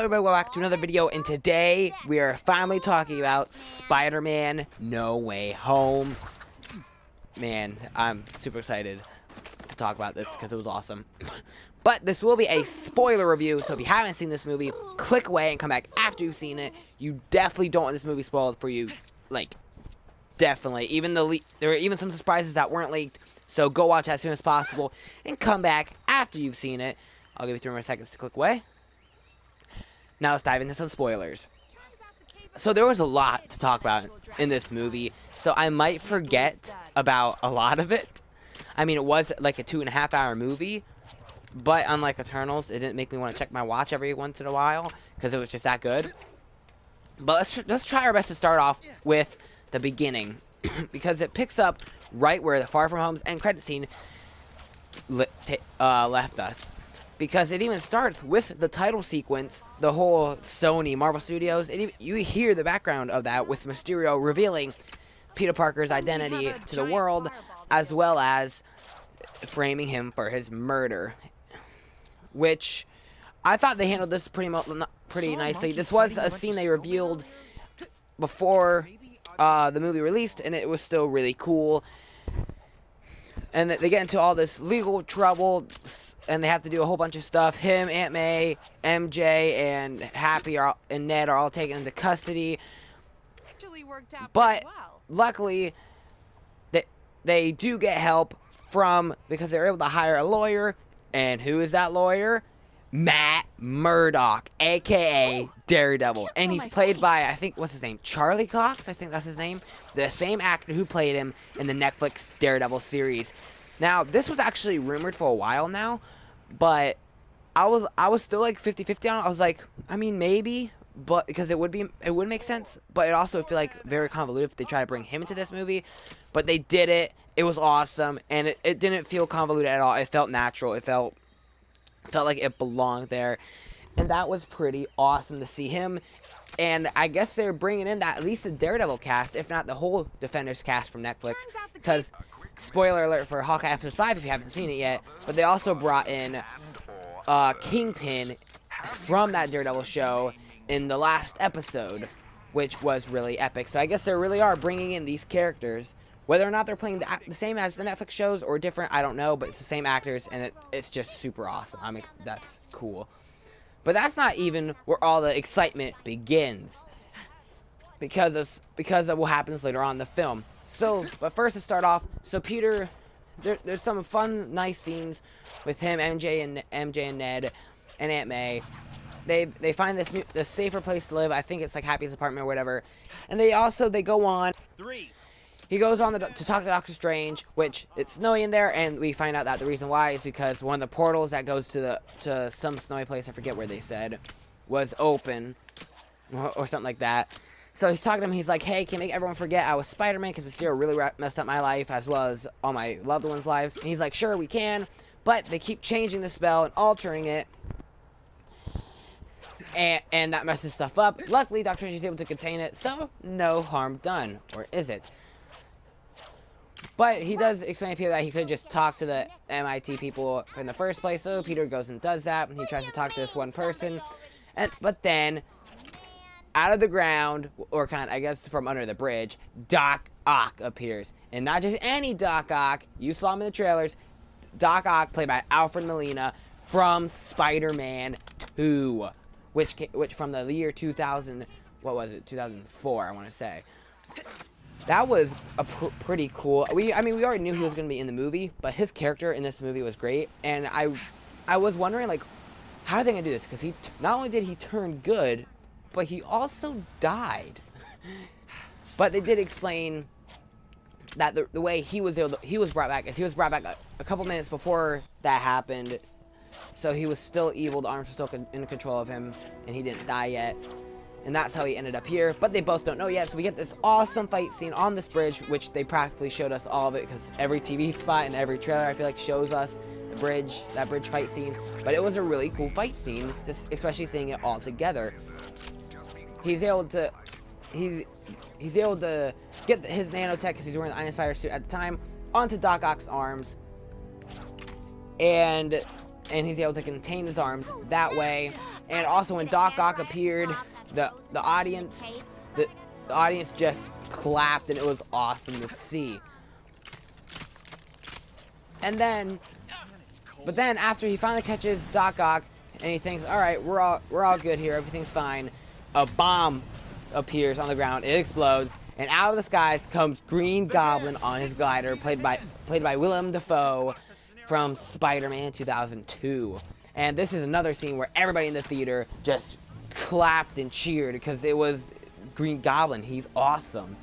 everybody, welcome back to another video, and today we are finally talking about Spider-Man No Way Home. Man, I'm super excited to talk about this because it was awesome. But this will be a spoiler review, so if you haven't seen this movie, click away and come back after you've seen it. You definitely don't want this movie spoiled for you, like, definitely. Even there were even some surprises that weren't leaked, so go watch that as soon as possible and come back after you've seen it. I'll give you 3 more seconds to click away. Now let's dive into some spoilers. So there was a lot to talk about in this movie, so I might forget about a lot of it. I mean, it was like a 2.5-hour movie, but unlike Eternals, it didn't make me want to check my watch every once in a while because it was just that good. But let's try our best to start off with the beginning because it picks up right where the Far From Home's end credit scene left us. Because it even starts with the title sequence, the whole Sony Marvel Studios. You hear the background of that with Mysterio revealing Peter Parker's identity to the world, as well as framing him for his murder. Which I thought they handled this pretty nicely. This was a scene they revealed before the movie released, and it was still really cool. And they get into all this legal trouble, and they have to do a whole bunch of stuff. Him, Aunt May, MJ, and Happy and Ned are all taken into custody. But luckily, they do get help because they're able to hire a lawyer. And who is that lawyer? Matt Murdock, a.k.a. Daredevil. And he's played by, I think, what's his name? Charlie Cox? I think that's his name. The same actor who played him in the Netflix Daredevil series. Now, this was actually rumored for a while now, but I was still like 50-50 on it. I was like, I mean, maybe, but because it would make sense, but it also feel like very convoluted if they try to bring him into this movie. But they did it. It was awesome, and it didn't feel convoluted at all. It felt natural. It felt like it belonged there, and that was pretty awesome to see him. And I guess they're bringing in at least the Daredevil cast, if not the whole Defenders cast from Netflix, because spoiler alert for Hawkeye episode 5 if you haven't seen it yet, but they also brought in Kingpin from that Daredevil show in the last episode, which was really epic. So I guess they really are bringing in these characters. Whether or not they're playing the same as the Netflix shows or different, I don't know, but it's the same actors, and it's just super awesome. I mean, that's cool. But that's not even where all the excitement begins, because of what happens later on in the film. So, but first to start off, so Peter, there's some fun, nice scenes with him, MJ and Ned, and Aunt May. They find this safer place to live. I think it's like Happy's apartment or whatever, and they go on. He goes on to talk to Doctor Strange, which it's snowy in there, and we find out that the reason why is because one of the portals that goes to some snowy place, I forget where they said, was open, or something like that. So he's talking to him, he's like, hey, can you make everyone forget I was Spider-Man, because Mysterio really messed up my life, as well as all my loved ones' lives. And he's like, sure, we can, but they keep changing the spell and altering it, and that messes stuff up. Luckily, Doctor Strange is able to contain it, so no harm done, or is it? But he does explain to Peter that he could just talk to the MIT people in the first place, so Peter goes and does that, and he tries to talk to this one person, but then, out of the ground, or kind of, I guess, from under the bridge, Doc Ock appears. And not just any Doc Ock, you saw him in the trailers, Doc Ock, played by Alfred Molina, from Spider-Man 2, which from the year 2000, what was it, 2004, I want to say. That was pretty cool. I mean, we already knew he was going to be in the movie, but his character in this movie was great. And I was wondering, like, how are they going to do this? Because not only did he turn good, but he also died. But they did explain that the way he was brought back is he was brought back a couple minutes before that happened. So he was still evil. The arms were still in control of him, and he didn't die yet. And that's how he ended up here, but they both don't know yet, so we get this awesome fight scene on this bridge, which they practically showed us all of it, because every TV spot and every trailer, I feel like, shows us that bridge fight scene. But it was a really cool fight scene, especially seeing it all together. He's able to get his nanotech, because he's wearing the Iron Spider suit at the time, onto Doc Ock's arms, and and he's able to contain his arms that way. And also when Doc Ock appeared, the audience just clapped, and it was awesome to see. And then, but then after he finally catches Doc Ock, and he thinks, all right, we're all good here, everything's fine, a bomb appears on the ground, it explodes, and out of the skies comes Green Goblin on his glider, played by Willem Dafoe from Spider-Man 2002. And this is another scene where everybody in the theater just clapped and cheered because it was Green Goblin. He's awesome,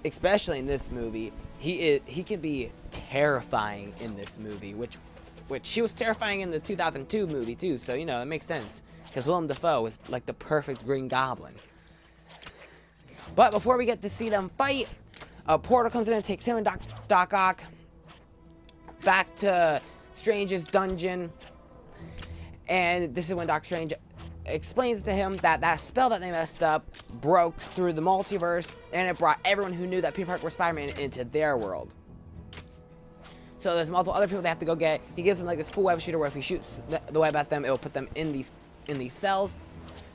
especially in this movie. He can be terrifying in this movie, which she was terrifying in the 2002 movie too. So you know it makes sense because Willem Dafoe is like the perfect Green Goblin. But before we get to see them fight, a portal comes in and takes him and Doc Ock back to Strange's dungeon. And this is when Doctor Strange explains to him that that spell that they messed up broke through the multiverse, and it brought everyone who knew that Peter Parker was Spider-Man into their world. So there's multiple other people they have to go get. He gives them like this cool web shooter where if he shoots the web at them, it will put them in these cells.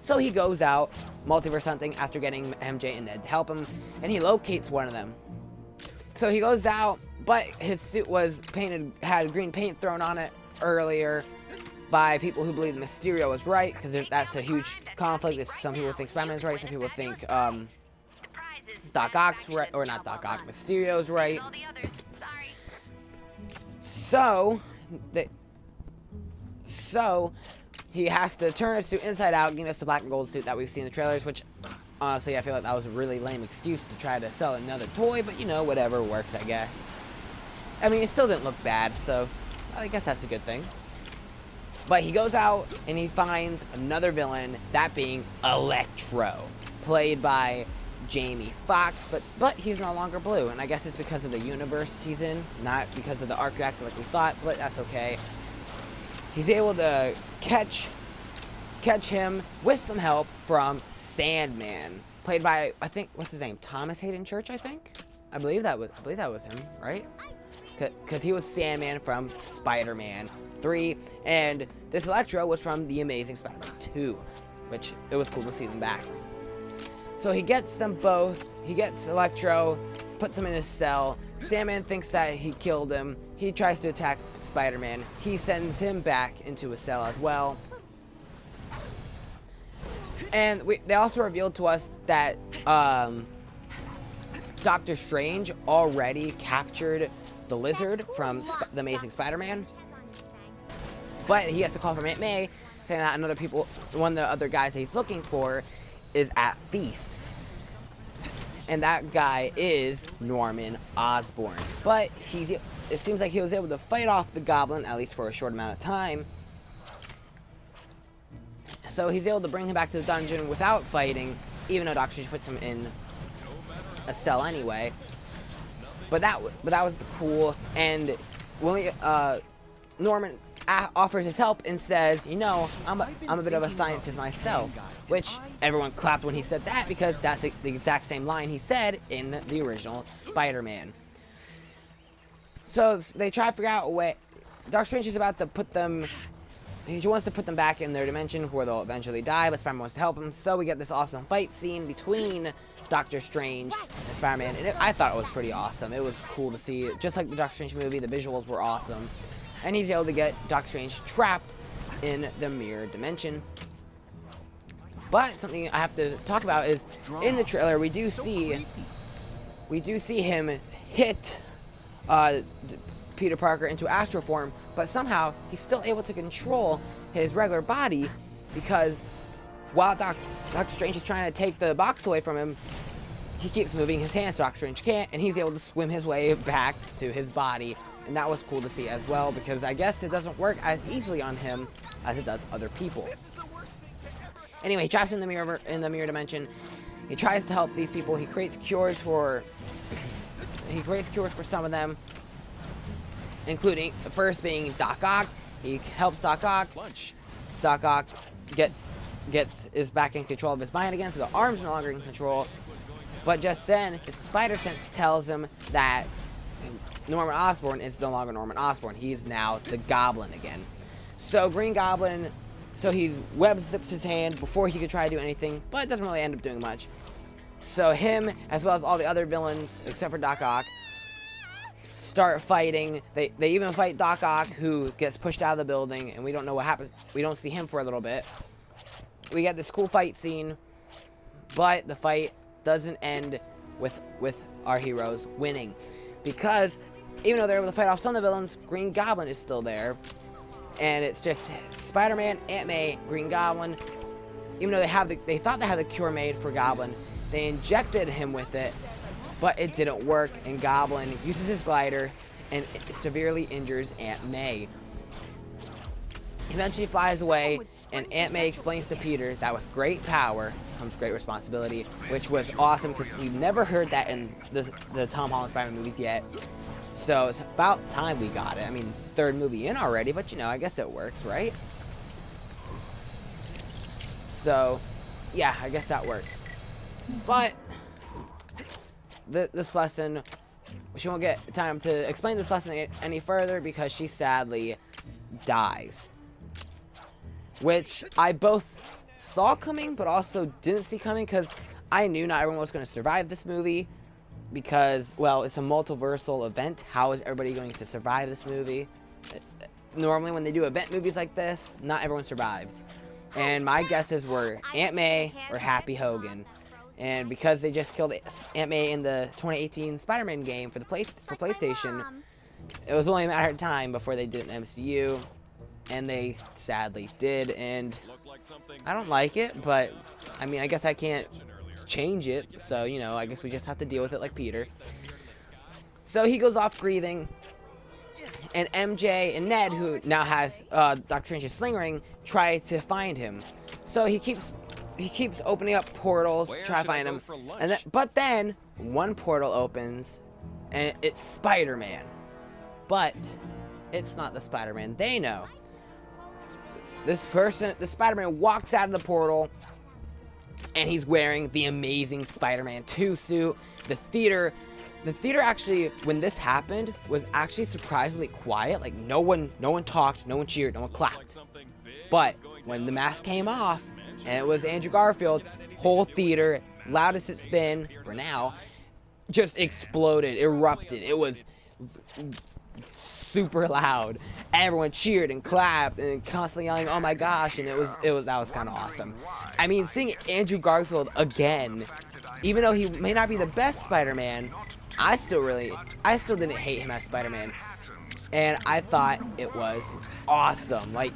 So he goes out multiverse hunting after getting MJ and Ned to help him, and he locates one of them. So he goes out, but his suit was had green paint thrown on it earlier by people who believe Mysterio is right, because that's a huge conflict. Some people think Spider-Man is right, some people think Doc Ock's right, or not Doc Ock, Mysterio's right. So he has to turn his suit inside out, giving us the black and gold suit that we've seen in the trailers, which honestly I feel like that was a really lame excuse to try to sell another toy, but you know, whatever works, I guess. I mean, it still didn't look bad, so I guess that's a good thing. But he goes out and he finds another villain, that being Electro, played by Jamie Foxx, but he's no longer blue, and I guess it's because of the universe he's in, not because of the arc reactor like we thought, but that's okay. He's able to catch him with some help from Sandman, played by, I think, what's his name, Thomas Hayden Church, I think? I believe that was him, right? Because he was Sandman from Spider-Man 3, and this Electro was from The Amazing Spider-Man 2, which it was cool to see them back. So he gets them both. He gets Electro, puts him in his cell. Sandman thinks that he killed him. He tries to attack Spider-Man. He sends him back into his cell as well. And they also revealed to us that Doctor Strange already captured the Lizard from The Amazing Spider-Man. But he gets a call from Aunt May saying that one of the other guys that he's looking for is at Feast. And that guy is Norman Osborn. But it seems like he was able to fight off the Goblin, at least for a short amount of time. So he's able to bring him back to the dungeon without fighting, even though Doctor Strange puts him in a cell anyway. But that was cool. And Norman offers his help and says, you know, I'm a bit of a scientist myself, which everyone clapped when he said that because that's the exact same line he said in the original Spider-Man. So they try to figure out a way. Doctor Strange is about to put them. He wants to put them back in their dimension where they'll eventually die, but Spider-Man wants to help him. So we get this awesome fight scene between Doctor Strange and Spider-Man, and I thought it was pretty awesome. It was cool to see, just like the Doctor Strange movie. The visuals were awesome. And he's able to get Doctor Strange trapped in the mirror dimension. But something I have to talk about is in the trailer we do see him hit Peter Parker into astral form, but somehow he's still able to control his regular body because while Doctor Strange is trying to take the box away from him, he keeps moving his hands. Doctor Strange can't, and he's able to swim his way back to his body. And that was cool to see as well, because I guess it doesn't work as easily on him as it does other people. Anyway, he traps in the mirror dimension. He tries to help these people. He creates cures for some of them, including the first being Doc Ock. He helps Doc Ock. Doc Ock is back in control of his mind again, so the arm's no longer in control. But just then, his spider sense tells him that Norman Osborn is no longer Norman Osborn. He's now the Goblin again. So Green Goblin, so he web zips his hand before he could try to do anything, but it doesn't really end up doing much. So him, as well as all the other villains, except for Doc Ock, start fighting. They even fight Doc Ock, who gets pushed out of the building, and we don't know what happens. We don't see him for a little bit. We get this cool fight scene, but the fight doesn't end with our heroes winning, because even though they're able to fight off some of the villains, Green Goblin is still there, and it's just Spider-Man, Aunt May, Green Goblin. Even though they thought they had the cure made for Goblin, they injected him with it, but it didn't work, and Goblin uses his glider and severely injures Aunt May. He eventually flies away, and Aunt May explains to Peter that with great power comes great responsibility, which was awesome because we've never heard that in the Tom Holland Spider-Man movies yet. So it's about time we got it. I mean, third movie in already, but you know, I guess it works, right? So, yeah, I guess that works. But this lesson, she won't get time to explain this lesson any further because she sadly dies. Which I both saw coming, but also didn't see coming, because I knew not everyone was going to survive this movie. Because, well, it's a multiversal event. How is everybody going to survive this movie? Normally, when they do event movies like this, not everyone survives. And my guesses were Aunt May or Happy Hogan. And because they just killed Aunt May in the 2018 Spider-Man game for PlayStation, it was only a matter of time before they did an MCU. And they sadly did, and I don't like it, but I mean, I guess I can't change it, so, you know, I guess we just have to deal with it like Peter. So he goes off grieving, and MJ and Ned, who now has Dr. Strange's sling ring, try to find him. So he keeps opening up portals to try to find him, and but then one portal opens, and it's Spider-Man, but it's not the Spider-Man they know. The Spider-Man walks out of the portal, and he's wearing the amazing Spider-Man 2 suit. The theater actually, when this happened, was actually surprisingly quiet. Like, no one talked, no one cheered, no one clapped. But when the mask came off, and it was Andrew Garfield, whole theater, loud as it's been for now, just exploded, erupted. It was super loud. Everyone cheered and clapped and constantly yelling, "Oh my gosh!" And that was kind of awesome. I mean, seeing Andrew Garfield again, even though he may not be the best Spider-Man, I still didn't hate him as Spider-Man, and I thought it was awesome. Like,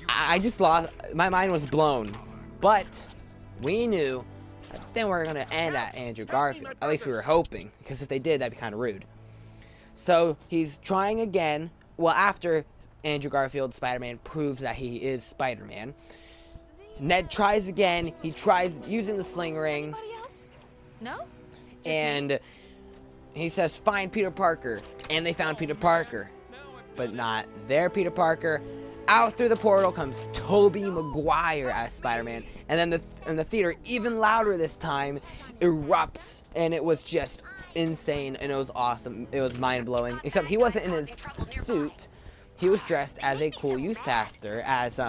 I just my mind was blown. But we knew that then we were gonna end at Andrew Garfield. At least we were hoping, because if they did, that'd be kind of rude. So he's trying again. Well, after Andrew Garfield, Spider-Man, proves that he is Spider-Man, Ned tries again. He tries using the sling ring. No? And he says, "Find Peter Parker." And they found Peter Parker. But not their Peter Parker. Out through the portal comes Tobey Maguire as Spider-Man. And then the theater, even louder this time, erupts. And it was just insane, and it was awesome. It was mind-blowing, except he wasn't in his suit. He was dressed as a cool youth pastor, as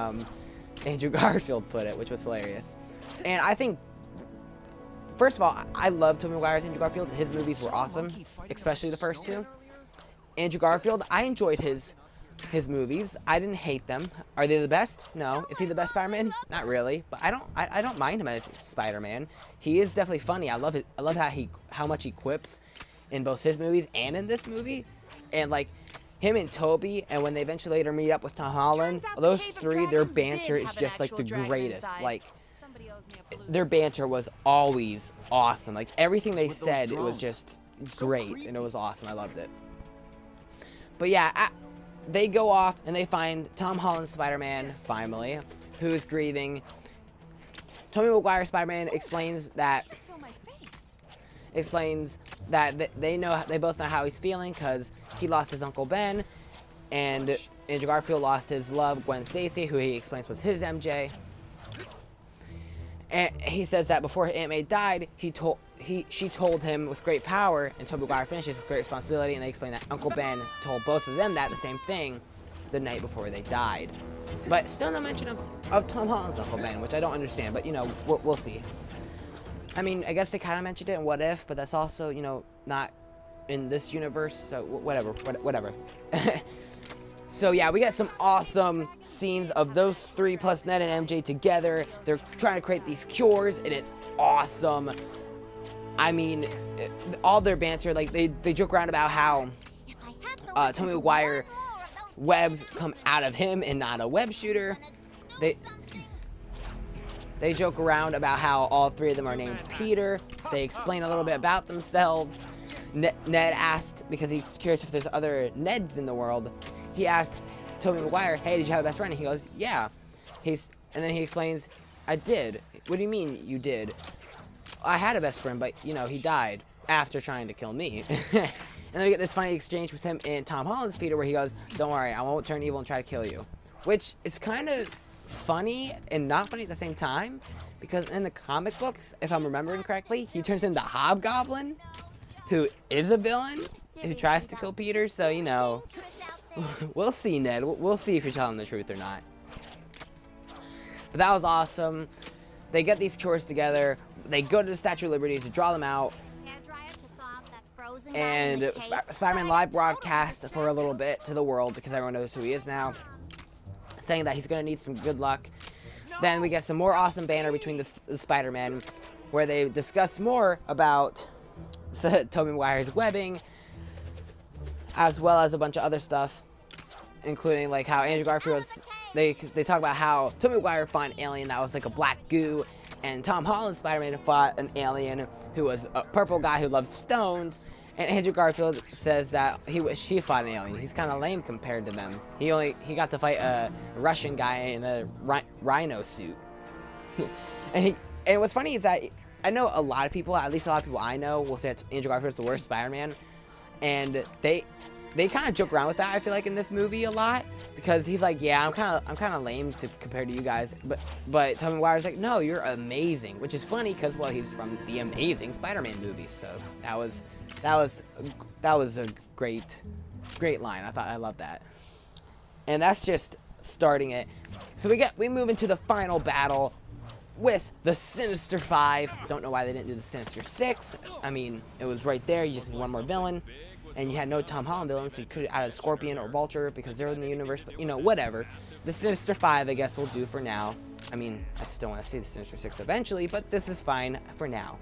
Andrew Garfield put it, which was hilarious. And I think, first of all, I love Tobey Maguire's Andrew Garfield. His movies were awesome, especially the first two. Andrew Garfield, I enjoyed his movies. I didn't hate them. Are they the best? No. Is he the best Spider-Man? Not really. But I don't mind him as Spider-Man. He is definitely funny. I love it. I love how much he quips in both his movies and in this movie. And like him and Tobey, and when they eventually later meet up with Tom Holland, those three, their banter is just like the greatest. Like, their banter was always awesome. Like, everything they said, it was just great, and it was awesome. I loved it. But yeah, they go off and they find Tom Holland's Spider-Man, finally, who is grieving. Tobey Maguire's Spider-Man explains that they both know how he's feeling, because he lost his Uncle Ben, and Andrew Garfield lost his love, Gwen Stacy, who he explains was his MJ. And he says that before Aunt May died, she told him with great power, and Tobey Maguire finishes with great responsibility, and they explain that Uncle Ben told both of them that, the same thing. the night before they died. But still no mention of Tom Holland's Uncle Ben, which I don't understand, but, you know, we'll see. I mean, I guess they kind of mentioned it in What If, but that's also, you know, not in this universe, so whatever. So yeah, we got some awesome scenes of those three plus Ned and MJ together. They're trying to create these cures, and it's awesome. I mean, all their banter, like, they joke around about how Tobey Maguire webs come out of him and not a web shooter. They joke around about how all three of them are named Peter. They explain a little bit about themselves. Ned asked, because he's curious if there's other Neds in the world, he asked Tobey Maguire, hey, did you have a best friend? And he goes, yeah. And then he explains, I did. What do you mean you did? I had a best friend, but, you know, he died after trying to kill me. And then we get this funny exchange with him and Tom Holland's Peter where he goes, don't worry, I won't turn evil and try to kill you. Which is kind of funny and not funny at the same time, because in the comic books, if I'm remembering correctly, he turns into Hobgoblin, who is a villain, who tries to kill Peter, so, you know, we'll see, Ned. We'll see if you're telling the truth or not. But that was awesome. They get these cures together, they go to the Statue of Liberty to draw them out, and Spider-Man live broadcast for a little bit to the world, because everyone knows who he is now, saying that he's going to need some good luck. Then we get some more awesome banter between the Spider-Men, where they discuss more about Tobey Maguire's webbing, as well as a bunch of other stuff, including like how Andrew Garfield's, they talk about how Tobey Maguire fought an alien that was like a black goo, and Tom Holland's Spider-Man fought an alien who was a purple guy who loved stones. And Andrew Garfield says that he wished he fought an alien. He's kind of lame compared to them. He got to fight a Russian guy in a rhino suit. And what's funny is that I know a lot of people, at least a lot of people I know, will say that Andrew Garfield's the worst Spider-Man, and they kind of joke around with that. I feel like in this movie a lot, because he's like, yeah, I'm kind of lame compared to you guys, but Tobey Maguire's like, no, you're amazing, which is funny because, well, he's from the Amazing Spider-Man movies, so that was a great line. I love that. And that's just starting it. So we move into the final battle with the Sinister 5. Don't know why they didn't do the Sinister 6. I mean, it was right there. You just need one more villain. And you had no Tom Holland villain, so you could have added Scorpion or Vulture because they're in the universe. But, you know, whatever. The Sinister 5, I guess, will do for now. I mean, I still want to see the Sinister 6 eventually, but this is fine for now.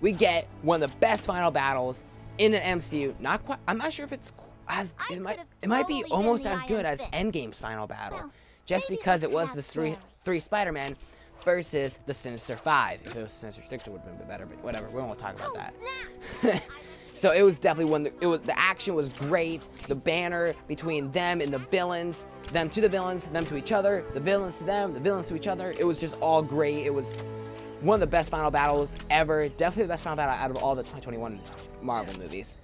We get one of the best final battles in an MCU. Not quite. I'm not sure if it's as it might be almost as good as Endgame's final battle, just because it was the three Spider-Men versus the Sinister 5. If it was Sinister 6, it would have been a bit better, but whatever. We won't talk about that. So it was definitely the action was great. The banner between them and the villains, them to the villains, them to each other, the villains to them, the villains to each other. It was just all great. It was one of the best final battles ever. Definitely the best final battle out of all the 2021 Marvel movies.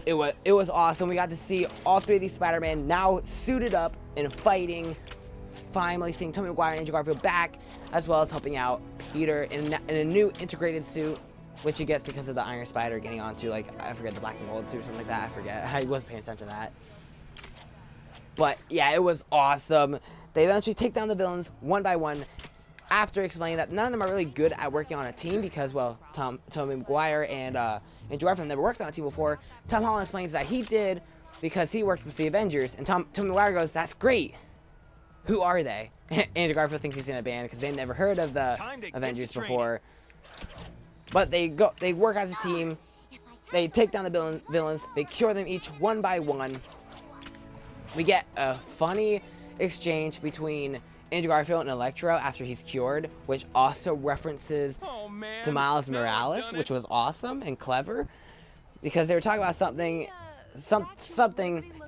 It was awesome. We got to see all three of these Spider-Man now suited up and fighting. Finally seeing Tobey Maguire and Andrew Garfield back, as well as helping out Peter in a new integrated suit, which he gets because of the Iron Spider getting onto, like, I forget, the black and gold suit or something like that. I forget. I wasn't paying attention to that. But yeah, it was awesome. They eventually take down the villains one by one, after explaining that none of them are really good at working on a team because, well, Tobey Maguire and Andrew Garfield never worked on a team before. Tom Holland explains that he did because he worked with the Avengers, and Tobey Maguire goes, that's great. Who are they? Andrew Garfield thinks he's in a band because they never heard of the Avengers before. But they work as a team. They take down the villains. They cure them each one by one. We get a funny exchange between Andrew Garfield and Electro after he's cured, which also references to Miles Morales, which was awesome and clever, because they were talking about something,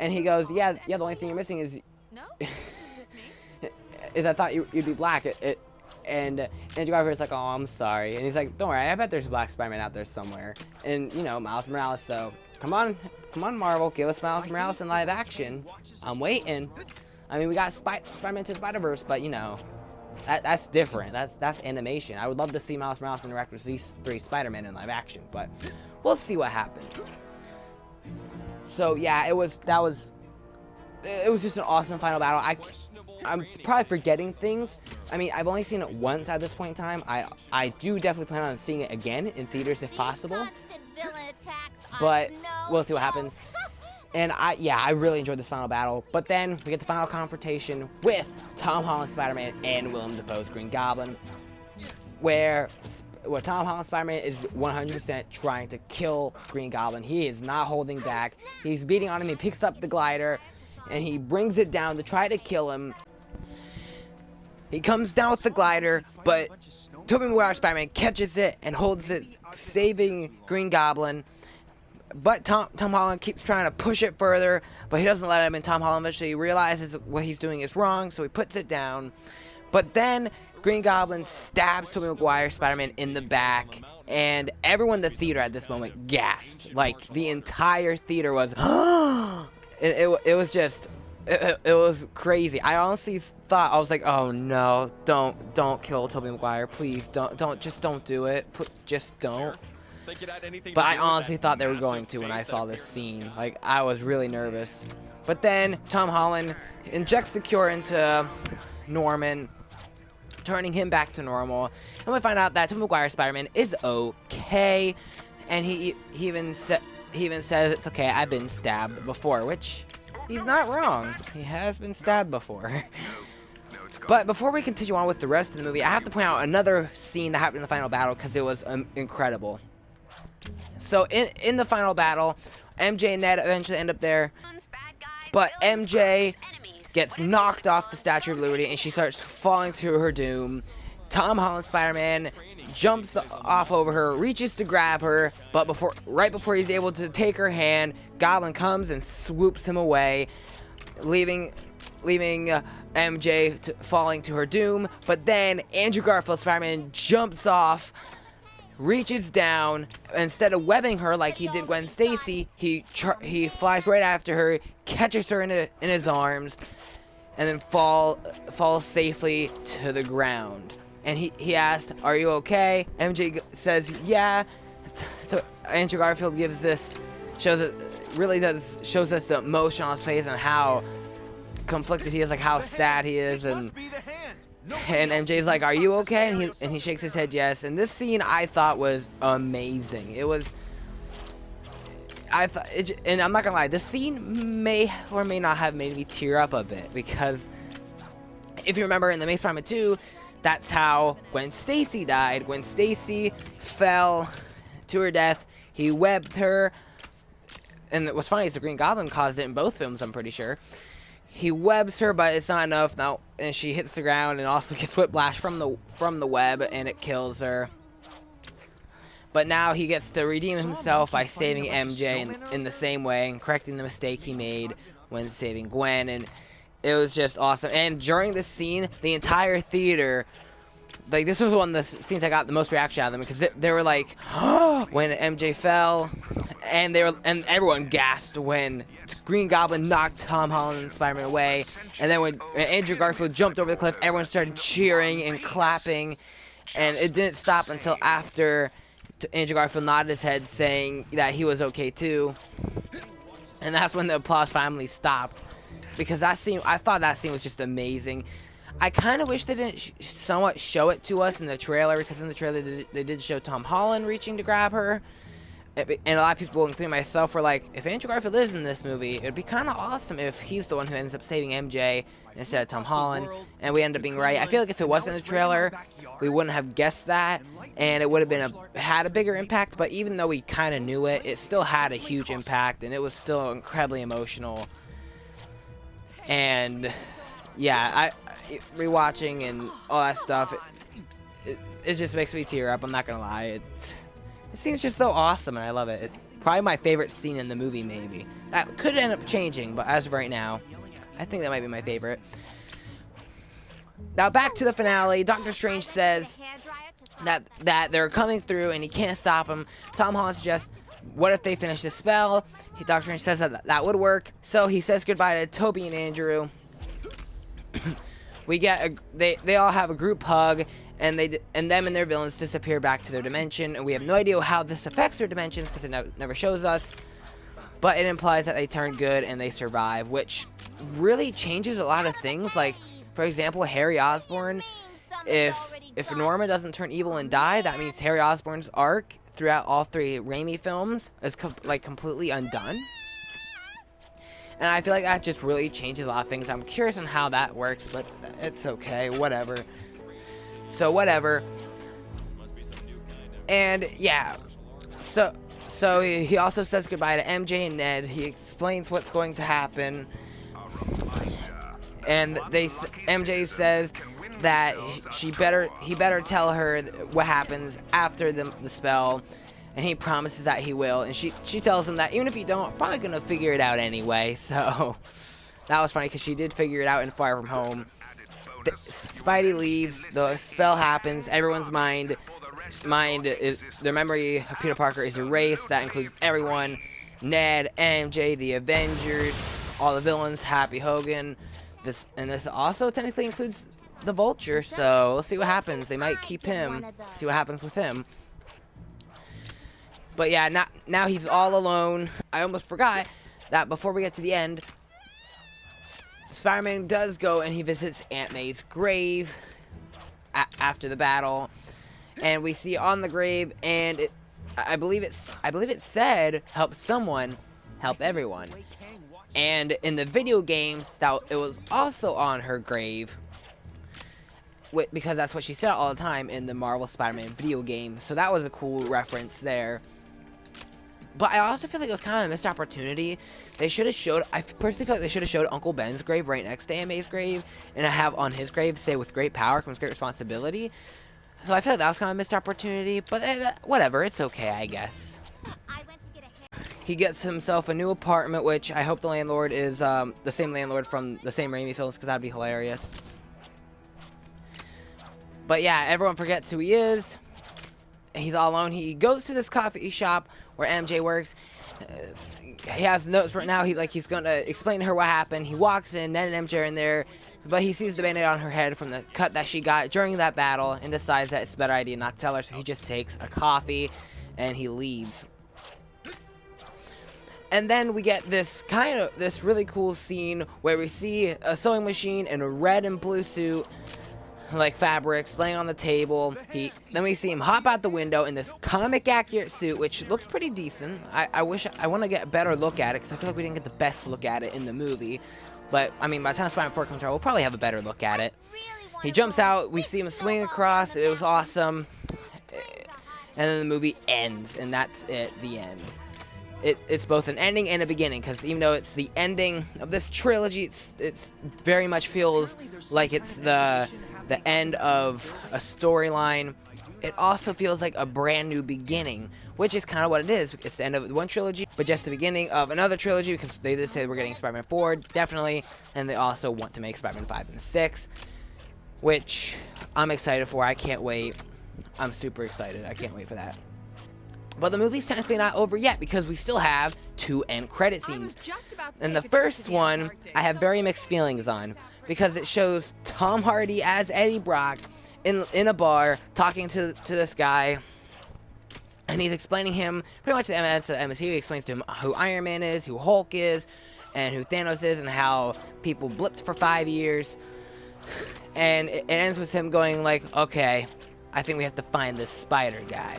and he goes, yeah, the only thing you're missing is, is I thought you'd be black. And Andrew Garfield's like, oh, I'm sorry. And he's like, don't worry, I bet there's a black Spider-Man out there somewhere. And, you know, Miles Morales, so come on, Marvel, give us Miles Morales in live action. I'm waiting. I mean, we got Spider-Man to Spider-Verse, but, you know, that's different. That's animation. I would love to see Miles Morales interact with these three Spider-Men in live action, but we'll see what happens. So, yeah, that was it was just an awesome final battle. I'm probably forgetting things. I mean, I've only seen it once at this point in time. I do definitely plan on seeing it again in theaters if possible. But we'll see what happens. And I really enjoyed this final battle. But then we get the final confrontation with Tom Holland's Spider-Man and Willem Dafoe's Green Goblin, where Tom Holland's Spider-Man is 100% trying to kill Green Goblin. He is not holding back. He's beating on him. He picks up the glider and he brings it down to try to kill him. He comes down with the glider, but Tobey Maguire's Spider-Man catches it and holds it, saving Green Goblin. But Tom Holland keeps trying to push it further, but he doesn't let him, and Tom Holland eventually realizes what he's doing is wrong, so he puts it down. But then Green Goblin stabs Tobey Maguire's Spider-Man in the back, and everyone in the theater at this moment gasped. Like, the entire theater was, it was just... It was crazy. I honestly thought, I was like, oh no, don't kill Tobey Maguire, please, just don't do it, just don't. But I honestly thought they were going to when I saw this scene. Like, I was really nervous. But then Tom Holland injects the cure into Norman, turning him back to normal, and we find out that Tobey Maguire's Spider-Man is okay, and he even says it's okay, I've been stabbed before, which... he's not wrong. He has been stabbed before. But before we continue on with the rest of the movie, I have to point out another scene that happened in the final battle because it was incredible. So in the final battle, MJ and Ned eventually end up there, but MJ gets knocked off the Statue of Liberty and she starts falling to her doom. Tom Holland Spider-Man jumps off over her, reaches to grab her, but right before he's able to take her hand, Goblin comes and swoops him away, leaving MJ falling to her doom. But then Andrew Garfield's Spider-Man jumps off, reaches down, instead of webbing her like he did Gwen Stacy, he flies right after her, catches her in his arms, and then falls safely to the ground. And he asked, "Are you okay?" MJ says, "Yeah." So Andrew Garfield shows us the emotion on his face and how conflicted he is, like how sad he is, and MJ's like, "Are you okay?" And he shakes his head yes. And this scene I thought was amazing. And I'm not gonna lie, this scene may or may not have made me tear up a bit, because if you remember in The Amazing Spider-Man 2, that's how Gwen Stacy died. Gwen Stacy fell to her death. He webbed her. And what's funny is the Green Goblin caused it in both films, I'm pretty sure. He webs her, but it's not enough now, and she hits the ground and also gets whiplash from the web, and it kills her. But now he gets to redeem himself by saving MJ in the same way and correcting the mistake he made when saving Gwen, and it was just awesome. And during this scene, the entire theater, like, this was one of the scenes I got the most reaction out of them, because they were like, oh, when MJ fell, and everyone gasped when Green Goblin knocked Tom Holland and Spider-Man away, and then when Andrew Garfield jumped over the cliff, everyone started cheering and clapping, and it didn't stop until after Andrew Garfield nodded his head saying that he was okay too, and that's when the applause finally stopped. Because that scene, I thought that scene was just amazing. I kind of wish they didn't somewhat show it to us in the trailer, because in the trailer they did show Tom Holland reaching to grab her. And a lot of people, including myself, were like, if Andrew Garfield is in this movie, it would be kind of awesome if he's the one who ends up saving MJ instead of Tom Holland. And we end up being right. I feel like if it wasn't in the trailer, we wouldn't have guessed that, and it would have had a bigger impact. But even though we kind of knew it, it still had a huge impact, and it was still incredibly emotional. And yeah, rewatching and all that stuff, it just makes me tear up. I'm not gonna lie, it seems just so awesome, and I love it. It's probably my favorite scene in the movie. Maybe that could end up changing, but as of right now, I think that might be my favorite. Now back to the finale. Doctor Strange says that they're coming through and he can't stop them. Tom Holland suggests, what if they finish the spell? Doctor Strange says that would work. So he says goodbye to Toby and Andrew. They all have a group hug, and them and their villains disappear back to their dimension, and we have no idea how this affects their dimensions because it never shows us. But it implies that they turn good and they survive, which really changes a lot of things. Like, for example, Harry Osborn, if Norma doesn't turn evil and die, that means Harry Osborn's arc throughout all 3 Raimi films is completely undone. And I feel like that just really changes a lot of things. I'm curious on how that works, but it's okay, whatever. So whatever. And yeah, so he also says goodbye to MJ and Ned. He explains what's going to happen, and MJ says that he better tell her what happens after the spell, and he promises that he will. And she tells him that even if you don't, I'm probably gonna figure it out anyway. So that was funny because she did figure it out in Far From Home. Spidey leaves, the spell happens, everyone's their memory of Peter Parker is erased. That includes everyone, Ned, MJ, the Avengers, all the villains, Happy Hogan. This also technically includes the Vulture, so we'll see what happens. They might keep him, see what happens with him. But yeah, now he's all alone. I almost forgot that before we get to the end, Spider-Man does go and he visits Aunt May's grave after the battle, and we see on the grave, and I believe it said, "Help someone, help everyone." And in the video games, it was also on her grave, because that's what she said all the time in the Marvel Spider-Man video game. So that was a cool reference there. But I also feel like it was kind of a missed opportunity. They should have showed, I personally feel like they should have showed Uncle Ben's grave right next to Aunt May's grave, and have on his grave say, "With great power comes great responsibility." So I feel like that was kind of a missed opportunity, but whatever, it's okay, I guess. He gets himself a new apartment, which I hope the landlord is the same landlord from the same Raimi films, because that'd be hilarious. But yeah, everyone forgets who he is. He's all alone. He goes to this coffee shop where MJ works. He has notes right now. He's going to explain to her what happened. He walks in, Ned and MJ are in there, but he sees the band-aid on her head from the cut that she got during that battle, and decides that it's a better idea not to tell her, so he just takes a coffee and he leaves. And then we get this really cool scene where we see a sewing machine in a red and blue suit, like fabrics, laying on the table. Then we see him hop out the window in this comic accurate suit, which looked pretty decent. I want to get a better look at it, because I feel like we didn't get the best look at it in the movie. But I mean, by the time Spider-Man 4 comes out, we'll probably have a better look at it. He jumps out, we see him swing across, it was awesome. And then the movie ends, and that's it, the end. It's both an ending and a beginning, because even though it's the ending of this trilogy, it's very much feels like it's the end of a storyline. It also feels like a brand new beginning, which is kind of what it is. It's the end of one trilogy, but just the beginning of another trilogy, because they did say we're getting Spider-Man 4, definitely, and they also want to make Spider-Man 5 and 6, which I'm excited for. I can't wait. I'm super excited. I can't wait for that. But the movie's technically not over yet, because we still have 2 end credit scenes. And the first one, I have very mixed feelings on, because it shows Tom Hardy as Eddie Brock in a bar talking to this guy, and he's explaining him pretty much the MCU. He explains to him who Iron Man is, who Hulk is, and who Thanos is, and how people blipped for 5 years. And it ends with him going like, "Okay, I think we have to find this spider guy."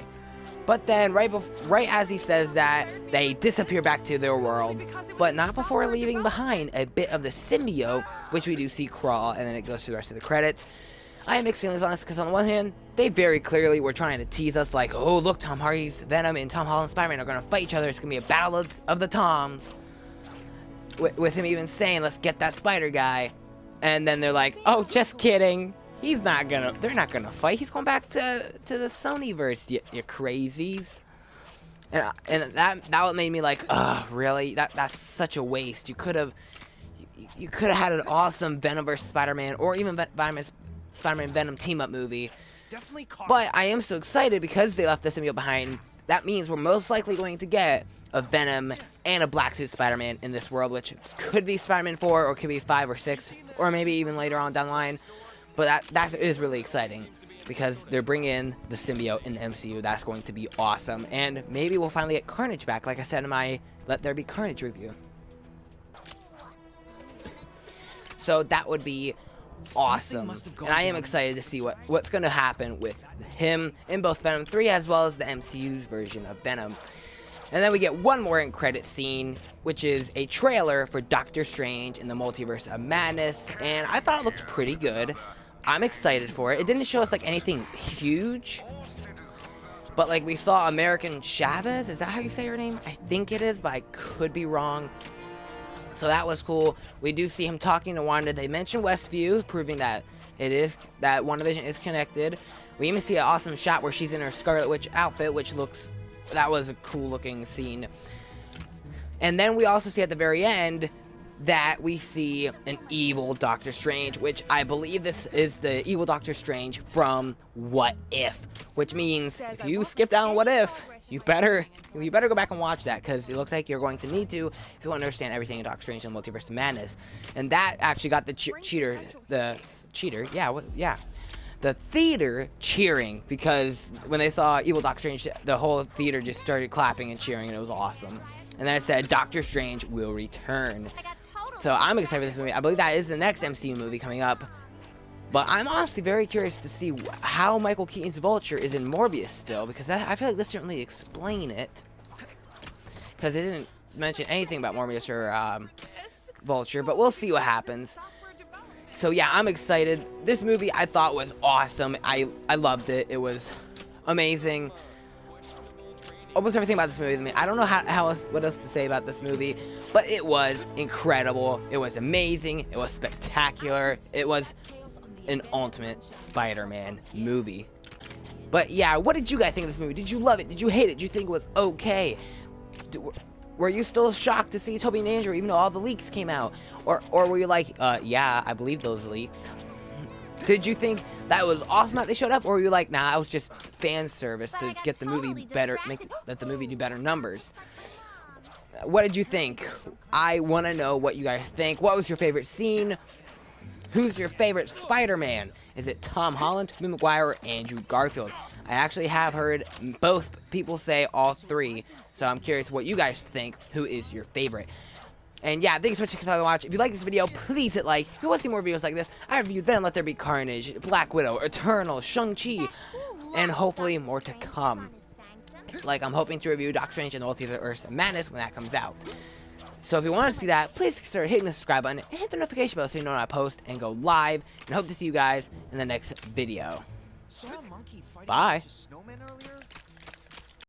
But then, right as he says that, they disappear back to their world, but not before leaving behind a bit of the symbiote, which we do see crawl, and then it goes through the rest of the credits. I have mixed feelings on this, because on the one hand, they very clearly were trying to tease us, like, "Oh, look, Tom Hardy's Venom and Tom Holland's Spider-Man are going to fight each other. It's going to be a battle of the Toms." With him even saying, "Let's get that spider guy." And then they're like, "Oh, just kidding. They're not gonna fight. He's going back to the Sonyverse, you crazies." And that made me like, "Ugh, really? That's such a waste. You could have had an awesome Venomverse Spider-Man, or even Spider-Man Venom team-up movie." But I am so excited because they left the symbiote behind. That means we're most likely going to get a Venom and a Black Suit Spider-Man in this world, which could be Spider-Man 4, or could be 5 or 6, or maybe even later on down the line. But that is really exciting, because they're bringing in the symbiote in the MCU. That's going to be awesome. And maybe we'll finally get Carnage back, like I said in my Let There Be Carnage review. So that would be awesome. And I am excited to see what's going to happen with him in both Venom 3 as well as the MCU's version of Venom. And then we get one more end credit scene, which is a trailer for Doctor Strange in the Multiverse of Madness, and I thought it looked pretty good. I'm excited for it. It didn't show us like anything huge, but like we saw American Chavez. Is that how you say her name? I think it is, but I could be wrong. So that was cool. We do see him talking to Wanda. They mentioned Westview, proving that that WandaVision is connected. We even see an awesome shot where she's in her Scarlet Witch outfit, which that was a cool looking scene. And then we also see at the very end that we see an evil Doctor Strange, which I believe this is the evil Doctor Strange from What If, which means if you skip down What If, you better go back and watch that, because it looks like you're going to need to if you want to understand everything in Doctor Strange and Multiverse of Madness. And that actually got the the theater cheering, because when they saw evil Doctor Strange, the whole theater just started clapping and cheering, and it was awesome. And then it said Doctor Strange will return. So I'm excited for this movie. I believe that is the next MCU movie coming up. But I'm honestly very curious to see how Michael Keaton's Vulture is in Morbius still, because I feel like this didn't really explain it. Because it didn't mention anything about Morbius or Vulture, but we'll see what happens. So yeah, I'm excited. This movie I thought was awesome. I loved it. It was amazing. Almost everything about this movie. I mean, I don't know what else to say about this movie, but it was incredible. It was amazing. It was spectacular. It was an ultimate Spider-Man movie. But yeah, what did you guys think of this movie? Did you love it? Did you hate it? Did you think it was okay? Were you still shocked to see Tobey and Andrew even though all the leaks came out? Or were you like, yeah, I believe those leaks? Did you think that was awesome that they showed up, or were you like, nah, that was just fan service to get the movie better, let the movie do better numbers? What did you think? I want to know what you guys think. What was your favorite scene? Who's your favorite Spider-Man? Is it Tom Holland, Tobey Maguire, or Andrew Garfield? I actually have heard both people say all three, so I'm curious what you guys think. Who is your favorite? And yeah, thank you so much for watching. If you like this video, please hit like. If you want to see more videos like this, I reviewed Venom, Let There Be Carnage, Black Widow, Eternal, Shang-Chi, and hopefully more to come. Like, I'm hoping to review Doctor Strange and the Multiverse of Madness when that comes out. So if you want to see that, please consider hitting the subscribe button and hit the notification bell so you know when I post and go live. And hope to see you guys in the next video. Bye.